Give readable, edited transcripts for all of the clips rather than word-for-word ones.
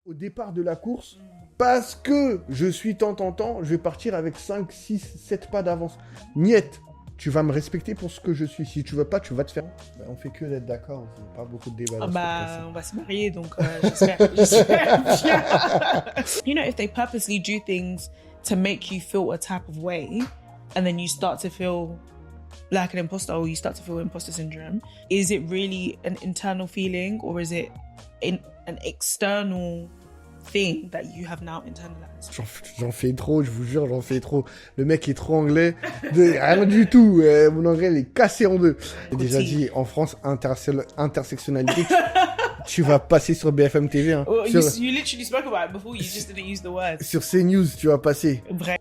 au départ de la course, parce que je suis tant, je vais partir avec 5, 6, 7 pas d'avance. Niette, tu vas me respecter pour ce que je suis. Si tu veux pas, tu vas te faire... On fait que d'être d'accord, il n'y a pas beaucoup de débats. On va se marier, donc j'espère bien. You know, if they purposely do things to make you feel a type of way, and then you start to feel like an imposter, or you start to feel imposter syndrome, is it really an internal feeling, or is it an external thing that you have now internalized? J'en fais trop, je vous jure, j'en fais trop. Le mec est trop anglais, rien du tout. Mon anglais, il est cassé en deux. J'ai déjà dit, en France, intersectionnalité, tu vas passer sur BFM TV. Hein. Well, you literally spoke about it before, you just didn't use the word. Sur CNews, tu vas passer. Vrai.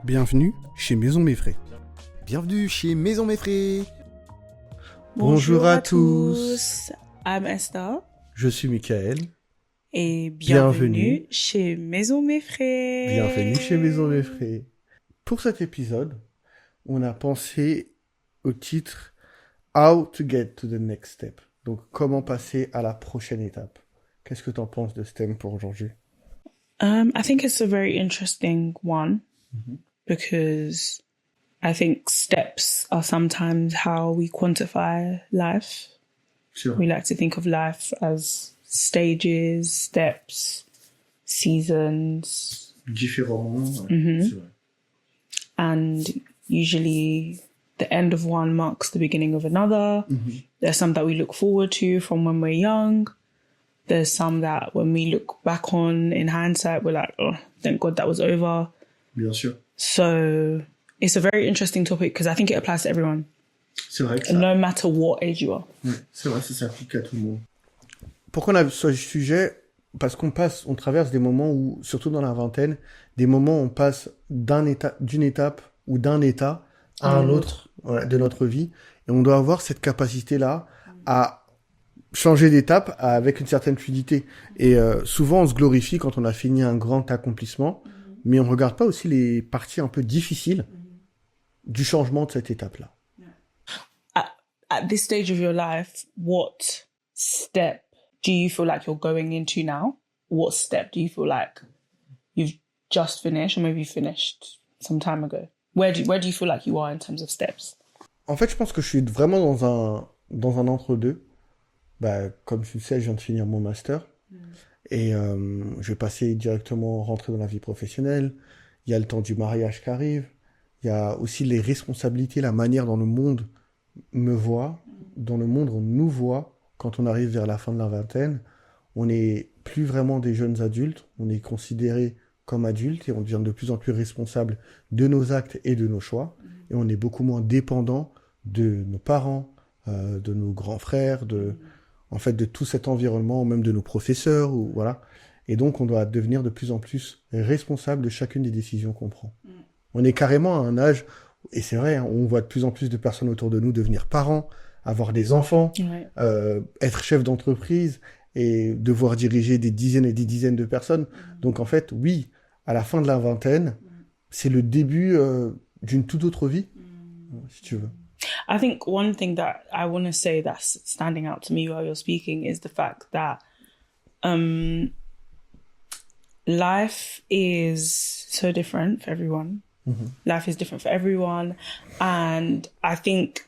Bienvenue chez Maison Mefre. Bienvenue chez Maison Mefre. Bonjour à tous. I'm Esther. Je suis Michael. Et bienvenue chez Maison Mefre. Bienvenue chez Maison Mefre. Pour cet épisode, on a pensé au titre How to get to the next step. Donc, comment passer à la prochaine étape. Qu'est-ce que tu en penses de ce thème pour aujourd'hui? I think it's a very interesting one because I think steps are sometimes how we quantify life. Sure. We like to think of life as stages, steps, seasons. Différemment. Mm-hmm. C'est vrai. And usually the end of one marks the beginning of another. Mm-hmm. There's some that we look forward to from when we're young. There's some that when we look back on in hindsight, we're like, oh, thank God that was over. Bien sûr. So it's a very interesting topic because I think it applies to everyone. C'est vrai que ça... No matter what age you are. C'est vrai, ça s'applique à tout le monde. Pourquoi on a ce sujet? Parce qu'on traverse des moments où, surtout dans la vingtaine, des moments où on passe d'une étape ou d'un état à un autre de notre vie. Et on doit avoir cette capacité-là à changer d'étape avec une certaine fluidité. Et souvent, on se glorifie quand on a fini un grand accomplissement, mais on regarde pas aussi les parties un peu difficiles du changement de cette étape-là. At this stage of your life, what step do you feel like you're going into now? What step do you feel like you've just finished, or maybe you finished some time ago? Where do you feel like you are in terms of steps? En fait, je pense que je suis vraiment dans un entre-deux. Bah, comme tu le sais, je viens de finir mon master. Et je vais passer directement rentrer dans la vie professionnelle. Il y a le temps du mariage qui arrive. Il y a aussi les responsabilités, la manière dont le monde me voit, dans le monde on nous voit quand on arrive vers la fin de la vingtaine. On n'est plus vraiment des jeunes adultes, on est considérés comme adultes et on devient de plus en plus responsable de nos actes et de nos choix. Et on est beaucoup moins dépendant de nos parents, de nos grands frères, en fait de tout cet environnement, même de nos professeurs, ou voilà. Et donc on doit devenir de plus en plus responsable de chacune des décisions qu'on prend. On est carrément à un âge, et c'est vrai, hein, on voit de plus en plus de personnes autour de nous devenir parents, avoir des enfants, être chef d'entreprise et devoir diriger des dizaines et des dizaines de personnes. Donc en fait, oui, à la fin de la vingtaine, c'est le début d'une toute autre vie, si tu veux. I think one thing that I want to say that's standing out to me while you're speaking is the fact that life is so different for everyone. Life is different for everyone. And I think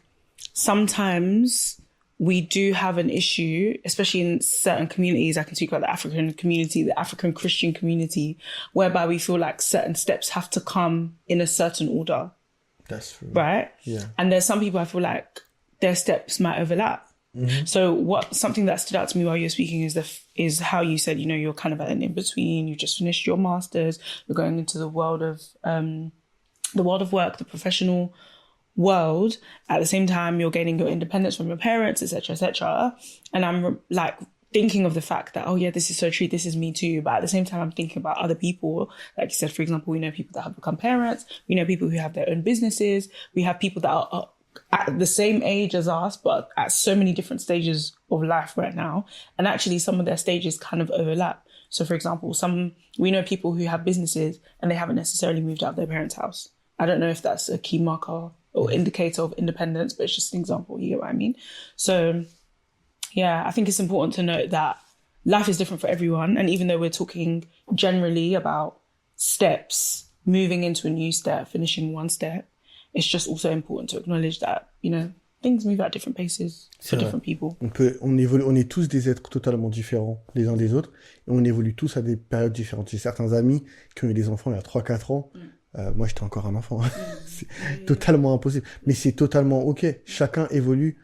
sometimes we do have an issue, especially in certain communities. I can speak about the African community, the African Christian community, whereby we feel like certain steps have to come in a certain order. That's true. Right? Yeah. And there's some people I feel like their steps might overlap. So something that stood out to me while you're speaking is how you said, you know, you're kind of at an in-between, you just finished your masters, you're going into the world of work, the professional world. At the same time, you're gaining your independence from your parents, etc., etc. And I'm like thinking of the fact that, oh yeah, this is so true, this is me too. But at the same time, I'm thinking about other people. Like you said, for example, we know people that have become parents. We know people who have their own businesses. We have people that are at the same age as us, but at so many different stages of life right now. And actually some of their stages kind of overlap. So for example, we know people who have businesses and they haven't necessarily moved out of their parents' house. I don't know if that's a key marker or indicator of independence, but it's just an example, you get what I mean? So yeah, I think it's important to note that life is different for everyone. And even though we're talking generally about steps, moving into a new step, finishing one step, it's just also important to acknowledge that, things move at different paces for different people. On est tous des êtres totalement différents les uns des autres, et on évolue tous à des périodes différentes. J'ai certains amis qui ont eu des enfants il y a 3-4 ans. Moi, j'étais encore un enfant. C'est totalement impossible. Mais c'est totalement OK. Chacun évolue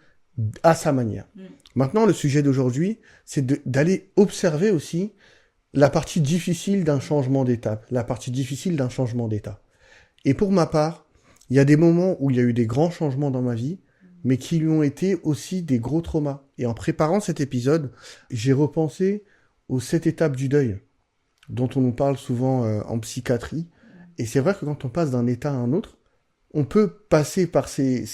à sa manière. Maintenant, le sujet d'aujourd'hui, c'est d'aller observer aussi la partie difficile d'un changement d'étape, la partie difficile d'un changement d'état. Et pour ma part, il y a des moments où il y a eu des grands changements dans ma vie, mais qui lui ont été aussi des gros traumas. Et en préparant cet épisode, j'ai repensé aux 7 étapes du deuil, dont on nous parle souvent en psychiatrie. Et c'est vrai que quand on passe d'un état à un autre, on peut passer par ces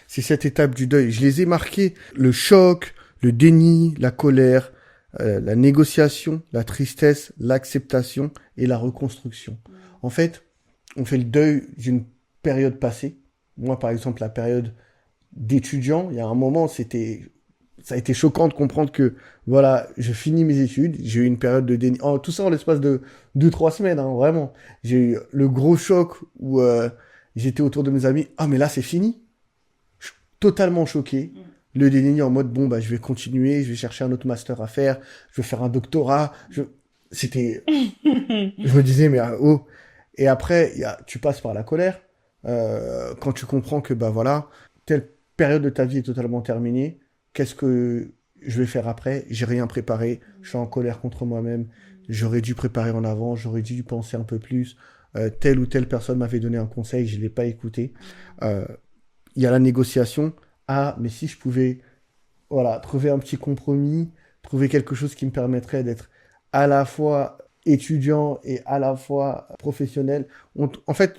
7 étapes du deuil. Je les ai marquées: le choc, le déni, la colère, la négociation, la tristesse, l'acceptation et la reconstruction. En fait, on fait le deuil d'une période passée. Moi, par exemple, la période d'étudiant, il y a un moment, ça a été choquant de comprendre que, voilà, je finis mes études, j'ai eu une période de déni. Tout ça en l'espace de 2-3 semaines, vraiment. J'ai eu le gros choc où j'étais autour de mes amis. Mais là, c'est fini. Je suis totalement choqué. Le déni en mode, je vais continuer, je vais chercher un autre master à faire, je vais faire un doctorat. Je me disais, mais oh. Et après, tu passes par la colère. Quand tu comprends que, telle période de ta vie est totalement terminée, qu'est-ce que je vais faire après? J'ai rien préparé, je suis en colère contre moi-même, j'aurais dû préparer en avant, j'aurais dû penser un peu plus, telle ou telle personne m'avait donné un conseil, je l'ai pas écouté. Il y a la négociation. Mais si je pouvais, trouver un petit compromis, trouver quelque chose qui me permettrait d'être à la fois étudiant et à la fois professionnel. En fait,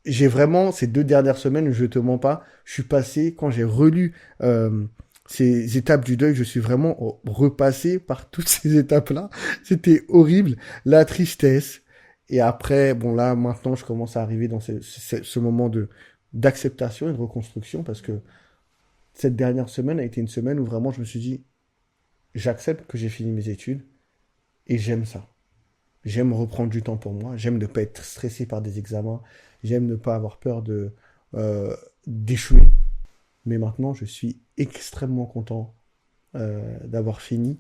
j'ai vraiment, ces 2 dernières semaines, je te mens pas, je suis passé, quand j'ai relu ces étapes du deuil, je suis vraiment repassé par toutes ces étapes-là. C'était horrible. La tristesse. Et après, là, maintenant, je commence à arriver dans ce moment d'acceptation et de reconstruction, parce que cette dernière semaine a été une semaine où vraiment je me suis dit, j'accepte que j'ai fini mes études et j'aime ça. J'aime reprendre du temps pour moi, j'aime ne pas être stressé par des examens, j'aime ne pas avoir peur d'échouer. Mais maintenant, je suis extrêmement content d'avoir fini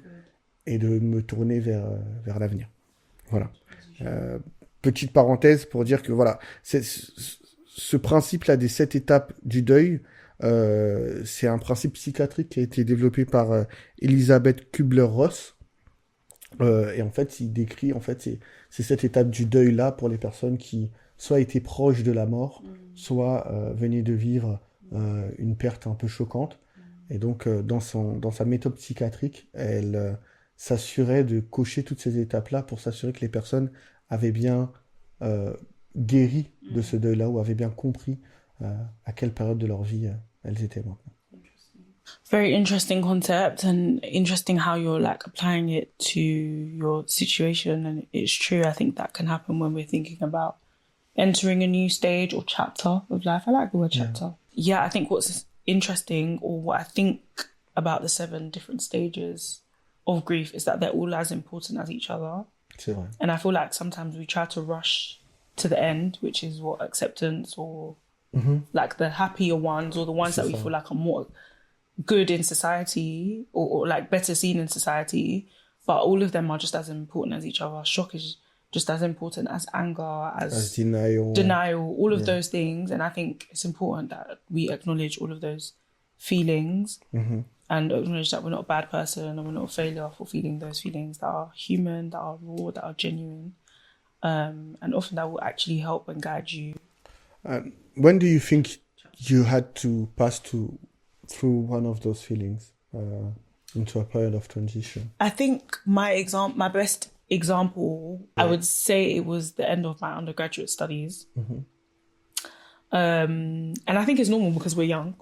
et de me tourner vers l'avenir. Voilà. Petite parenthèse pour dire que ce principe-là des 7 étapes du deuil, c'est un principe psychiatrique qui a été développé par Elisabeth Kubler-Ross. Et en fait, il décrit c'est cette étape du deuil là pour les personnes qui soit étaient proches de la mort, soit venaient de vivre une perte un peu choquante. Et donc, dans sa méthode psychiatrique, elle s'assurait de cocher toutes ces étapes-là pour s'assurer que les personnes avaient bien guéri de ce deuil-là, ou avaient bien compris à quelle période de leur vie elles étaient maintenant. Very interesting concept, and interesting how you're applying it to your situation. And it's true, I think that can happen when we're thinking about entering a new stage or chapter of life. I like the word chapter. Yeah, I think what's interesting, or what I think about the 7 different stages of grief, is that they're all as important as each other. C'est vrai. And I feel like sometimes we try to rush to the end, which is what acceptance, or the happier ones, or the ones that we feel like are more good in society, or better seen in society, but all of them are just as important as each other. Shock is just as important as anger, as denial, all of those things. And I think it's important that we acknowledge all of those feelings and acknowledge that we're not a bad person and we're not a failure for feeling those feelings that are human, that are raw, that are genuine. And often that will actually help and guide you. When do you think you had to pass through one of those feelings into a period of transition? I think my best example, I would say it was the end of my undergraduate studies. And I think it's normal because we're young.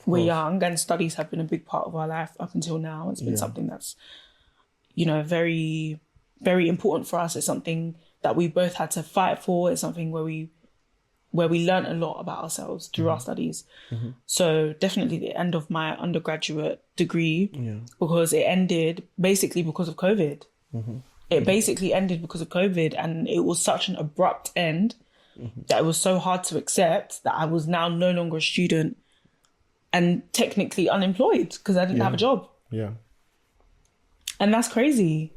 We're young, and studies have been a big part of our life up until now. It's been something that's, very, very important for us. It's something that we both had to fight for. It's something where we learned a lot about ourselves through our studies. So definitely the end of my undergraduate degree, because it ended basically because of COVID. It basically ended because of COVID, and it was such an abrupt end that it was so hard to accept that I was now no longer a student and technically unemployed because I didn't have a job. Yeah. And that's crazy.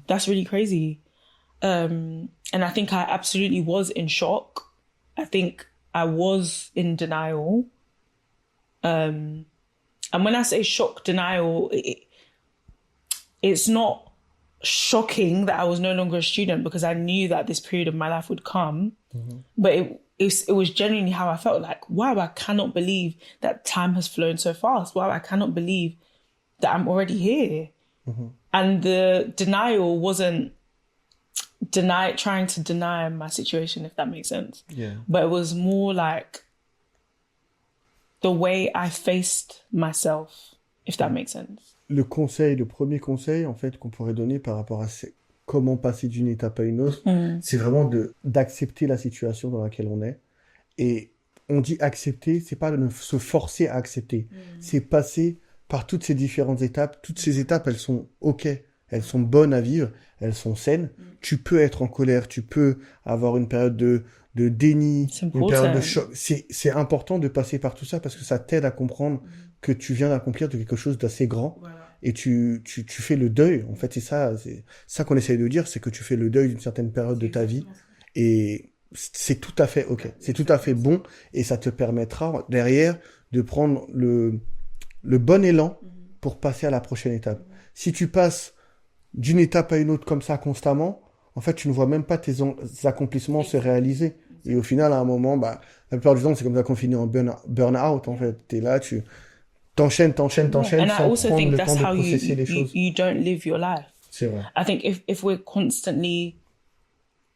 That's really crazy. And I think I absolutely was in shock. I think I was in denial. And when I say shock, denial, it's not shocking that I was no longer a student because I knew that this period of my life would come. But it was genuinely how I felt, like, wow, I cannot believe that time has flown so fast. Wow, I cannot believe that I'm already here. And the denial wasn't trying to deny my situation, if that makes sense. Yeah. But it was more like the way I faced myself, if that makes sense. Le premier conseil, en fait, qu'on pourrait donner par rapport à comment passer d'une étape à une autre, c'est vraiment d'accepter la situation dans laquelle on est. Et on dit accepter, c'est pas de se forcer à accepter. C'est passer par toutes ces différentes étapes. Toutes ces étapes, elles sont OK. Elles sont bonnes à vivre. Elles sont saines. Tu peux être en colère. Tu peux avoir une période de déni, une période de choc. C'est important de passer par tout ça parce que ça t'aide à comprendre que tu viens d'accomplir quelque chose d'assez grand. Voilà. Et tu fais le deuil. En fait, c'est ça qu'on essaie de dire, c'est que tu fais le deuil d'une certaine période de ta vie. Et c'est tout à fait OK. C'est tout à fait bon. Et ça te permettra, derrière, de prendre le bon élan pour passer à la prochaine étape. Si tu passes d'une étape à une autre comme ça constamment, en fait, tu ne vois même pas tes accomplissements se réaliser. Et au final, à un moment, la plupart du temps, c'est comme ça qu'on finit en burn-out, en fait. T'es là, tu t'enchaînes sans prendre le temps de processer les choses. You don't live your life. C'est vrai. I think if we're constantly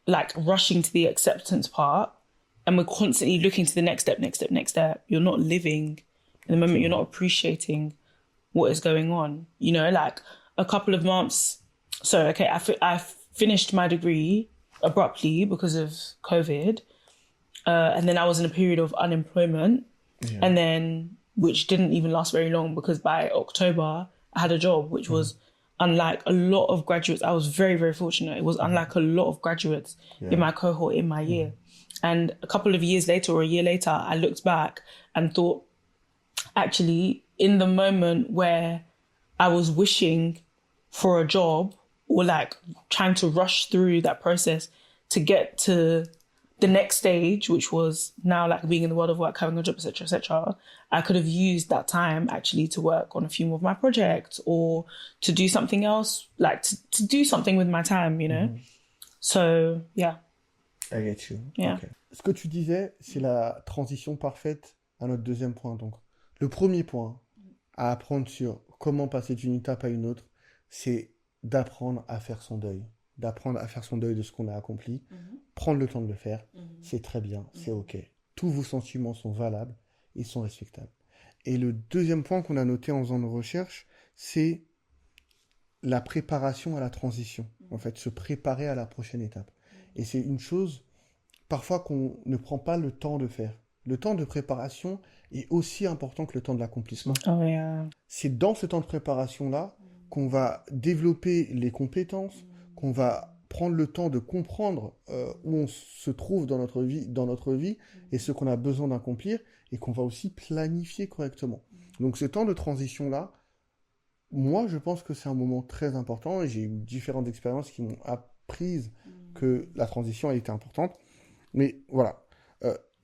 like rushing to the acceptance part and we're constantly looking to the next step, you're not living in the moment. You're not appreciating what is going on. You know, like a couple of months. So, okay, I finished my degree abruptly because of COVID. And then I was in a period of unemployment. Yeah. And then, which didn't even last very long because by October, I had a job, which was unlike a lot of graduates. I was very, very fortunate. It was unlike a lot of graduates in my cohort, in my year. And a couple of years later or a year later, I looked back and thought, actually, in the moment where I was wishing for a job or like trying to rush through that process to get to the next stage, which was now like being in the world of work, having a job, etc., I could have used that time actually to work on a few more of my projects or to do something else, like to do something with my time, you know? So, yeah. I get you. Yeah. Okay. Ce que tu disais, c'est la transition parfaite à notre deuxième point. Donc, le premier point à apprendre sur comment passer d'une étape à une autre, c'est d'apprendre à faire son deuil. D'apprendre à faire son deuil de ce qu'on a accompli. Prendre le temps de le faire, c'est très bien, c'est OK. Tous vos sentiments sont valables et sont respectables. Et le deuxième point qu'on a noté en faisant nos recherches, c'est la préparation à la transition. En fait, se préparer à la prochaine étape. Et c'est une chose, parfois, qu'on ne prend pas le temps de faire. Le temps de préparation est aussi important que le temps de l'accomplissement. Oh, yeah. C'est dans ce temps de préparation-là qu'on va développer les compétences, qu'on va prendre le temps de comprendre où on se trouve dans notre vie et ce qu'on a besoin d'accomplir et qu'on va aussi planifier correctement. Donc ce temps de transition-là, moi je pense que c'est un moment très important et j'ai eu différentes expériences qui m'ont appris que la transition a été importante. Mais voilà,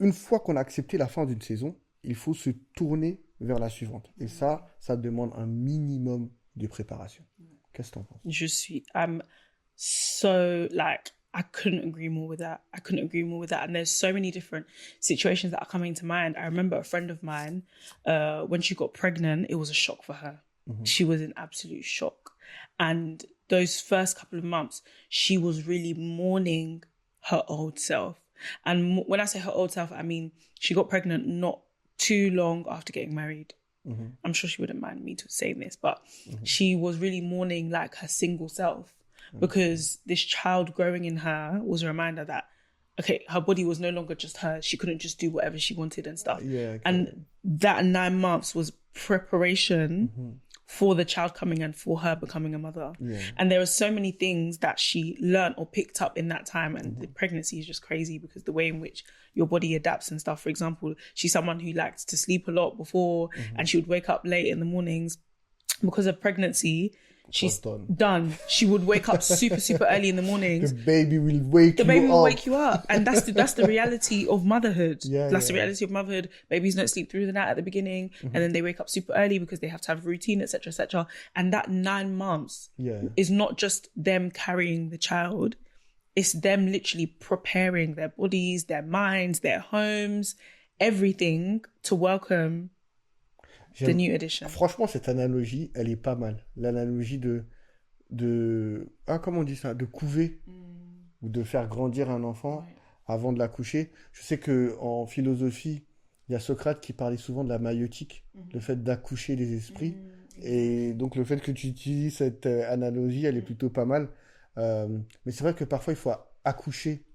une fois qu'on a accepté la fin d'une saison, il faut se tourner vers la suivante. Et ça demande un minimum de préparation. Qu'est-ce que t'en penses? I'm so like, I couldn't agree more with that. And there's so many different situations that are coming to mind. I remember a friend of mine, when she got pregnant, it was a shock for her. She was in absolute shock. And those first couple of months, she was really mourning her old self. And when I say her old self, I mean, she got pregnant not too long after getting married. I'm sure she wouldn't mind me saying this, but she was really mourning like her single self because this child growing in her was a reminder that, okay, her body was no longer just hers. She couldn't just do whatever she wanted and stuff. Yeah, okay. And that 9 months was preparation for the child coming and for her becoming a mother. Yeah. And there are so many things that she learned or picked up in that time. And the pregnancy is just crazy because the way in which your body adapts and stuff. For example, she's someone who liked to sleep a lot before and she would wake up late in the mornings. Because of pregnancy, she's done. She would wake up super, super early in the mornings. The baby will wake you up. The baby will wake you up. And that's the reality of motherhood. That's the yeah. reality of motherhood. Babies don't sleep through the night at the beginning. And then they wake up super early because they have to have a routine, etc., etc. And that 9 months is not just them carrying the child. It's them literally preparing their bodies, their minds, their homes, everything to welcome the new edition. Franchement, cette analogie, elle est pas mal. L'analogie comment on dit ça? De couver ou de faire grandir un enfant avant de l'accoucher. Je sais que en philosophie, il y a Socrate qui parlait souvent de la maïeutique, le fait d'accoucher les esprits. Et donc, le fait que tu utilises cette analogie, elle est plutôt pas mal. Mais c'est vrai que parfois, il faut accoucher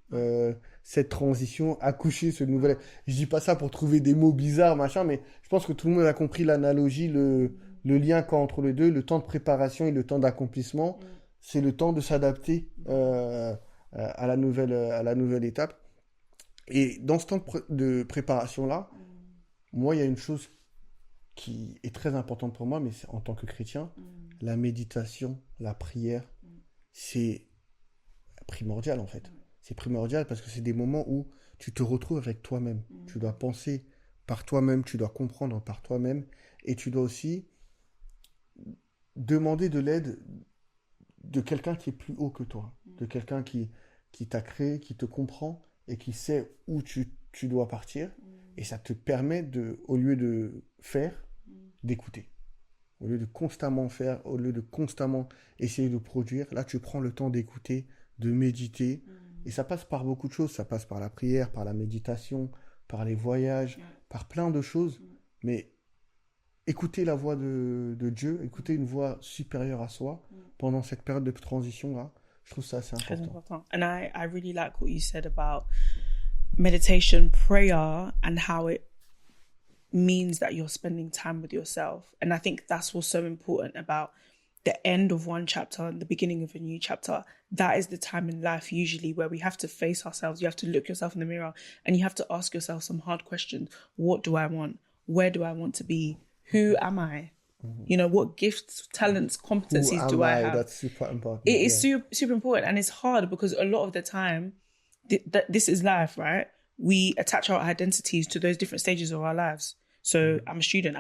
cette transition, accoucher ce nouvel... Je dis pas ça pour trouver des mots bizarres, machin, mais je pense que tout le monde a compris l'analogie, le lien qu'il y a entre les deux, le temps de préparation et le temps d'accomplissement. C'est le temps de s'adapter à la nouvelle étape. Et dans ce temps de préparation-là, moi, il y a une chose qui est très importante pour moi, mais en tant que chrétien, la méditation, la prière, c'est primordial en fait. C'est primordial parce que c'est des moments où tu te retrouves avec toi-même. Tu dois penser par toi-même, tu dois comprendre par toi-même et tu dois aussi demander de l'aide de quelqu'un qui est plus haut que toi, de quelqu'un qui t'a créé, qui te comprend et qui sait où tu dois partir. Et ça te permet au lieu de faire, d'écouter. Au lieu de constamment faire, au lieu de constamment essayer de produire, là tu prends le temps d'écouter, de méditer. Et ça passe par beaucoup de choses. Ça passe par la prière, par la méditation, par les voyages, par plein de choses. Mais écouter la voix de Dieu, écouter une voix supérieure à soi pendant cette période de transition-là, je trouve ça assez important. And I really like what you said about meditation, prayer, and how it means that you're spending time with yourself. And I think that's what's so important about the end of one chapter and the beginning of a new chapter. That is the time in life usually where we have to face ourselves. You have to look yourself in the mirror and you have to ask yourself some hard questions. What do I want? Where do I want to be? Who am I? You know, what gifts, talents, competencies do I have? That's super important. It is super important. And it's hard because a lot of the time, this is life, right? We attach our identities to those different stages of our lives. So I'm a student.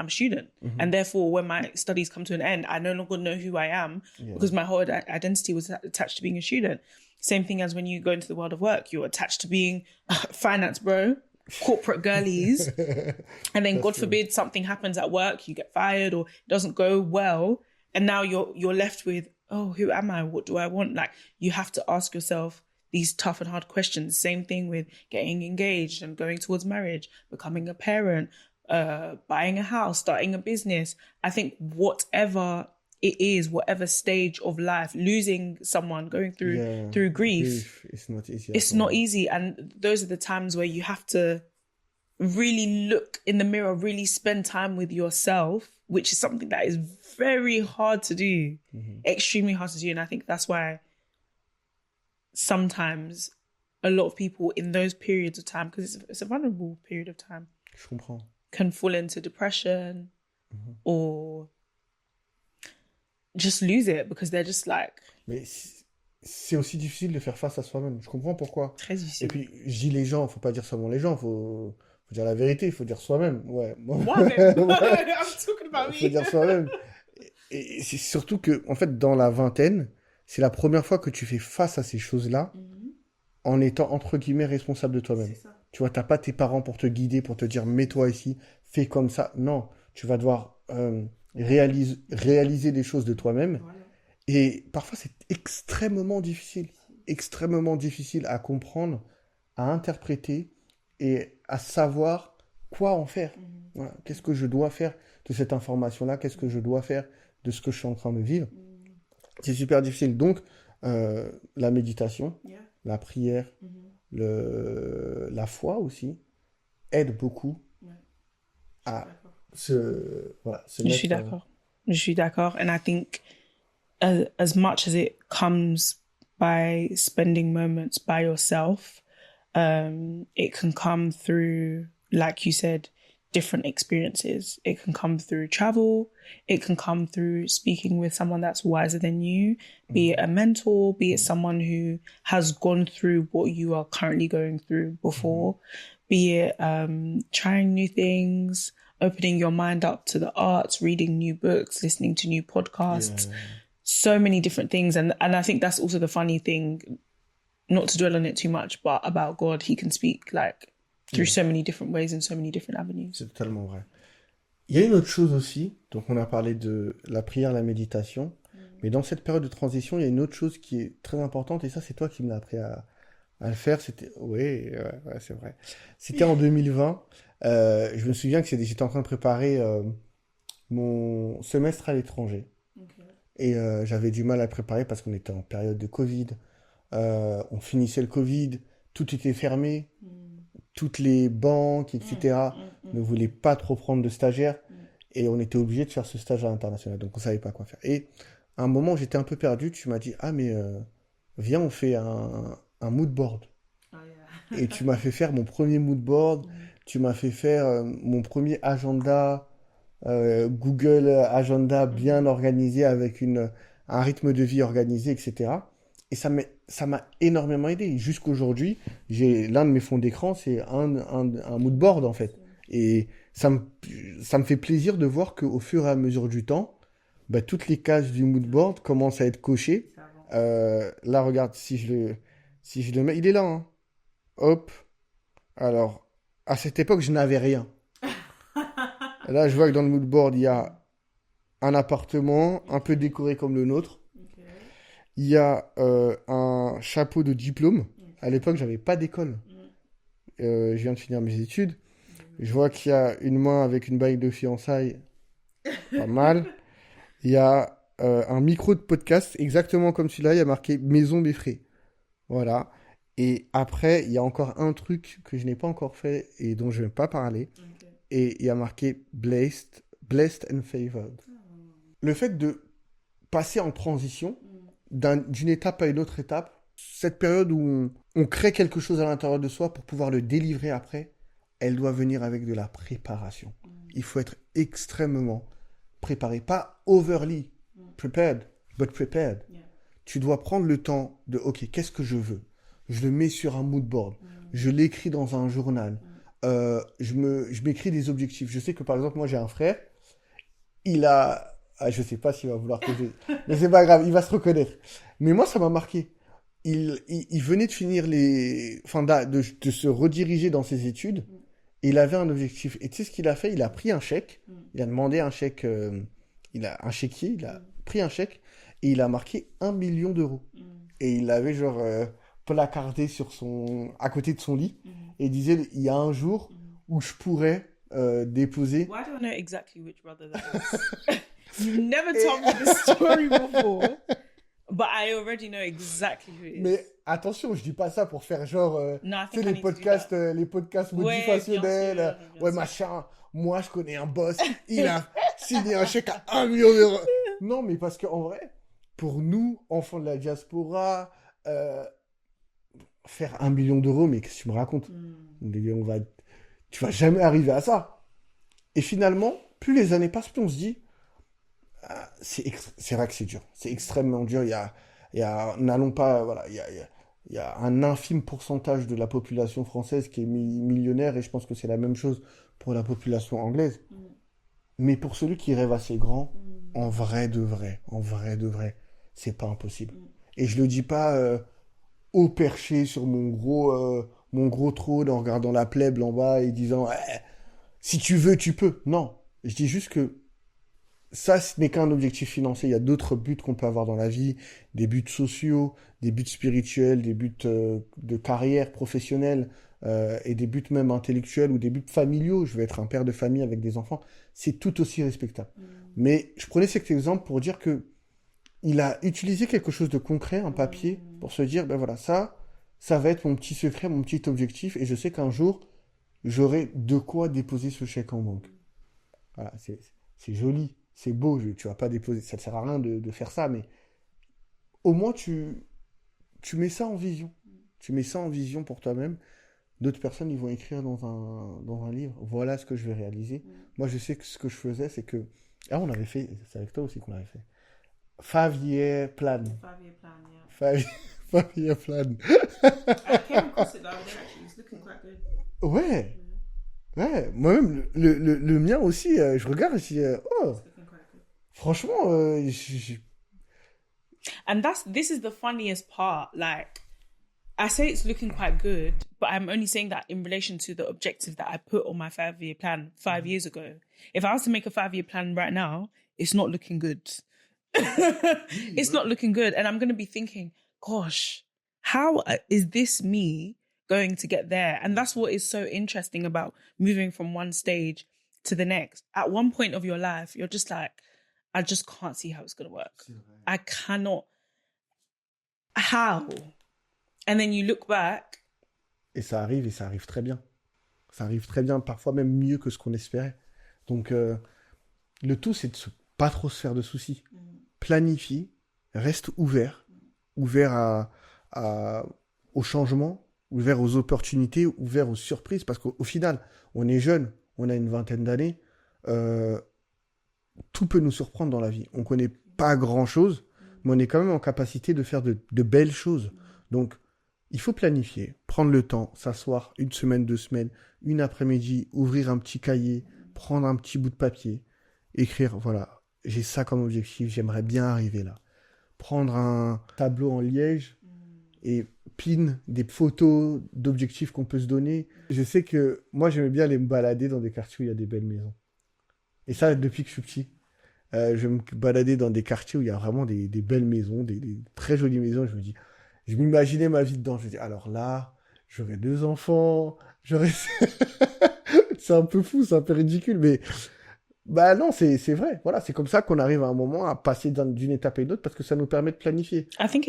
And therefore, when my studies come to an end, I no longer know who I am because my whole identity was attached to being a student. Same thing as when you go into the world of work, you're attached to being finance bro, corporate girlies. And then God forbid something happens at work, you get fired or it doesn't go well. And now you're left with, oh, who am I? What do I want? Like you have to ask yourself these tough and hard questions. Same thing with getting engaged and going towards marriage, becoming a parent, buying a house, starting a business. I think whatever it is, whatever stage of life, losing someone, going through grief, it's not easy. It's not easy. And those are the times where you have to really look in the mirror, really spend time with yourself, which is something that is very hard to do, extremely hard to do. And I think that's why sometimes a lot of people in those periods of time, because it's a vulnerable period of time, Je comprends. Can fall into depression or just lose it because they're just like... Mais c'est aussi difficile de faire face à soi-même. Je comprends pourquoi. Très difficile. Et puis, je dis les gens, faut pas dire seulement les gens, faut dire la vérité, il faut dire soi-même. Ouais. Moi-même. I'm talking about me. Faut dire soi-même. Et c'est surtout que, en fait, dans la vingtaine, c'est la première fois que tu fais face à ces choses-là en étant, entre guillemets, responsable de toi-même. C'est ça. Tu vois, t'as pas tes parents pour te guider, pour te dire, mets-toi ici, fais comme ça. Non, tu vas devoir réaliser des choses de toi-même. Voilà. Et parfois, c'est extrêmement difficile à comprendre, à interpréter et à savoir quoi en faire. Voilà. Qu'est-ce que je dois faire de cette information-là? Qu'est-ce que je dois faire de ce que je suis en train de vivre? C'est super difficile. Donc, la méditation, la prière, la foi aussi aide beaucoup à se Je suis d'accord. Je suis d'accord. And I think as much as it comes by spending moments by yourself, it can come through, like you said, different experiences. It can come through travel. It can come through speaking with someone that's wiser than you, be it a mentor, be it someone who has gone through what you are currently going through before, be it trying new things, opening your mind up to the arts, reading new books, listening to new podcasts, so many different things. And I think that's also the funny thing, not to dwell on it too much, but about God, he can speak like through so many different ways and so many different avenues. C'est totalement vrai. Il y a une autre chose aussi, donc on a parlé de la prière, la méditation, mais dans cette période de transition, il y a une autre chose qui est très importante, et ça c'est toi qui me l'as appris à le faire, c'était... Oui, ouais, c'est vrai. C'était en 2020, je me souviens que j'étais en train de préparer mon semestre à l'étranger, et j'avais du mal à le préparer parce qu'on était en période de Covid, on finissait le Covid, tout était fermé, toutes les banques, etc., ne voulaient pas trop prendre de stagiaires, et on était obligé de faire ce stage à l'international, donc on savait pas quoi faire. Et à un moment, j'étais un peu perdu, tu m'as dit, ah mais viens, on fait un mood board. Et tu m'as fait faire mon premier mood board, tu m'as fait faire mon premier agenda, Google Agenda bien organisé, avec un rythme de vie organisé, etc. Et ça m'a énormément aidé. Jusqu'aujourd'hui, l'un de mes fonds d'écran, c'est un mood board, en fait. Et ça me fait plaisir de voir qu'au fur et à mesure du temps, bah, toutes les cases du mood board commencent à être cochées. Là, regarde, si je le mets, il est là, hein. Hop. Alors, à cette époque, je n'avais rien. Là, je vois que dans le mood board, il y a un appartement un peu décoré comme le nôtre. Il y a un chapeau de diplôme. À l'époque, j'avais pas d'école. Je viens de finir mes études. Je vois qu'il y a une main avec une bague de fiançailles. Pas mal. Il y a un micro de podcast, exactement comme celui-là. Il y a marqué Maison Mefre. Voilà. Et après, il y a encore un truc que je n'ai pas encore fait et dont je ne vais pas parler. Et il y a marqué Blessed and Favored. Le fait de passer en transition d'une étape à une autre étape, cette période où on crée quelque chose à l'intérieur de soi pour pouvoir le délivrer après, elle doit venir avec de la préparation. Il faut être extrêmement préparé, pas overly prepared, but prepared. Tu dois prendre le temps de, ok, qu'est-ce que je veux? Je le mets sur un mood board, je l'écris dans un journal, je m'écris des objectifs. Je sais que par exemple, moi j'ai un frère, il a... Ah, je sais pas s'il va vouloir que je... Mais c'est pas grave, il va se reconnaître. Mais moi, ça m'a marqué. Il venait de finir enfin, de se rediriger dans ses études. Et il avait un objectif. Et tu sais ce qu'il a fait? Il a pris un chèque. Il a demandé un chèque. Il a un chéquier. Il a pris un chèque. Et il a marqué 1 million d'euros. Et il l'avait genre placardé à côté de son lit. Et il disait, il y a un jour où je pourrais déposer... Why do I know exactly which brother that is? You've never told me this story before, but I already know exactly who it is. Mais attention, je dis pas ça pour faire genre, No, I tu sais, think I les podcasts motivationnels, bien sûr. ouais, machin, moi je connais un boss, il a signé un chèque à 1 million d'euros. Non, mais parce qu'en vrai, pour nous, enfants de la diaspora, faire 1 million d'euros, mais qu'est-ce que tu me racontes? Tu vas jamais arriver à ça. Et finalement, plus les années passent, plus on se dit, c'est vrai que c'est dur, c'est extrêmement dur. N'allons pas, voilà, il y a un infime pourcentage de la population française qui est millionnaire, et je pense que c'est la même chose pour la population anglaise. Mais pour celui qui rêve assez grand, en vrai de vrai, c'est pas impossible. Et je le dis pas haut perché sur mon gros trône en regardant la plèbe en bas et disant si tu veux, tu peux. Non, je dis juste que ça, ce n'est qu'un objectif financier. Il y a d'autres buts qu'on peut avoir dans la vie, des buts sociaux, des buts spirituels, des buts de carrière professionnelle, et des buts même intellectuels ou des buts familiaux. Je vais être un père de famille avec des enfants. C'est tout aussi respectable. Mais je prenais cet exemple pour dire que il a utilisé quelque chose de concret, un papier, pour se dire, ben voilà, ça va être mon petit secret, mon petit objectif, et je sais qu'un jour, j'aurai de quoi déposer ce chèque en banque. Voilà, c'est joli. c'est beau, tu vas pas déposer, ça ne sert à rien de faire ça, mais au moins tu mets ça en vision. Tu mets ça en vision pour toi-même. D'autres personnes, ils vont écrire dans un livre, voilà ce que je vais réaliser. Moi, je sais que ce que je faisais, c'est que... Ah, on avait fait, c'est avec toi aussi qu'on l'avait fait. 5-year plan. 5-year plan, yeah. 5-year plan. I came across it the other day, actually. It's looking quite good. Ouais. Ouais, moi-même, le mien aussi, je regarde et je dis, oh, It's looking quite good. franchement, And this is the funniest part. Like, I say it's looking quite good, but I'm only saying that in relation to the objective that I put on my 5-year plan 5 years ago. If I was to make a 5-year plan right now, it's not looking good. It's not looking good. And I'm going to be thinking, gosh, how is this me going to get there? And that's what is so interesting about moving from one stage to the next. At one point of your life, you're just like, I just can't see how it's going to work. I cannot. How? And then you look back. et ça arrive très bien. Ça arrive très bien, parfois même mieux que ce qu'on espérait. Donc, le tout, c'est de pas trop se faire de soucis. Planifie, reste ouvert aux changements, ouvert aux opportunités, ouvert aux surprises, parce qu'au final, on est jeune, on a une vingtaine d'années, tout peut nous surprendre dans la vie. On connaît pas grand-chose, mais on est quand même en capacité de faire de belles choses. Donc, il faut planifier, prendre le temps, s'asseoir 1 semaine, 2 semaines, une après-midi, ouvrir un petit cahier, prendre un petit bout de papier, écrire, voilà, j'ai ça comme objectif, j'aimerais bien arriver là. Prendre un tableau en liège et pin des photos d'objectifs qu'on peut se donner. Je sais que moi, j'aimais bien aller me balader dans des quartiers où il y a des belles maisons. Et ça, depuis que je suis petit. Je me baladais dans des quartiers où il y a vraiment des belles maisons, des très jolies maisons. Je m'imaginais ma vie dedans. Je me dis, alors là, j'aurais 2 enfants, j'aurais... C'est un peu fou, c'est un peu ridicule, mais... Bah non, c'est vrai. Voilà, c'est comme ça qu'on arrive à un moment à passer d'une étape à une autre parce que ça nous permet de planifier. I think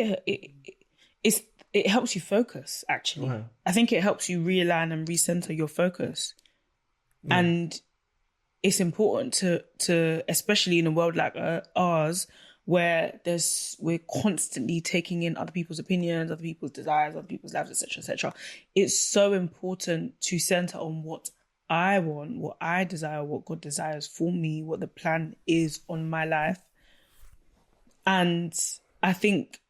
it helps you focus, actually. Ouais. I think it helps you realign and recenter your focus. Ouais. And it's important to especially in a world like ours, where we're constantly taking in other people's opinions, other people's desires, other people's lives, etc., etc. It's so important to center on what I want, what I desire, what God desires for me, what the plan is on my life. And I think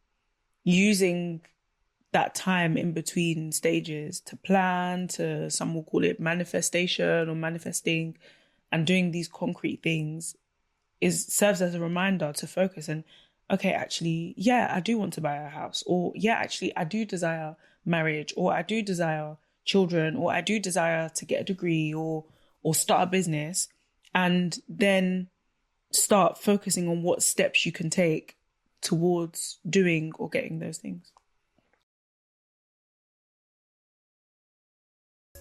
using that time in between stages to plan, to some will call it manifestation or manifesting, and doing these concrete things serves as a reminder to focus and, okay, actually, yeah, I do want to buy a house, or yeah, actually, I do desire marriage, or I do desire children, or I do desire to get a degree or start a business, and then start focusing on what steps you can take towards doing or getting those things.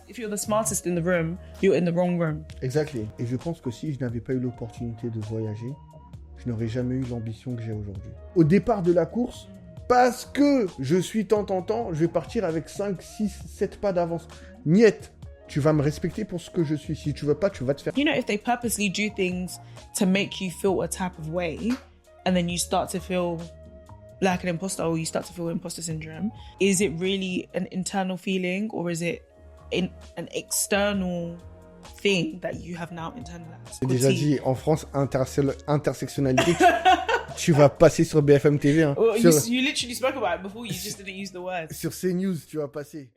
If you're the smartest in the room, you're in the wrong room. Exactly. Et je pense que si je n'avais pas eu l'opportunité de voyager, je n'aurais jamais eu l'ambition que j'ai aujourd'hui. Au départ de la course, parce que je suis tant, je vais partir avec 5, 6, 7 pas d'avance. Niet, tu vas me respecter pour ce que je suis. Si tu veux pas, tu vas te faire... You know, if they purposely do things to make you feel a type of way, and then you start to feel like an imposter, or you start to feel imposter syndrome, is it really an internal feeling, or is it an external thing that you have now internalized? J'ai déjà dit, en France, intersectionnalité, tu vas passer sur BFM TV. Hein. Well, you literally spoke about it before, you just didn't use the word. Sur CNews, tu vas passer.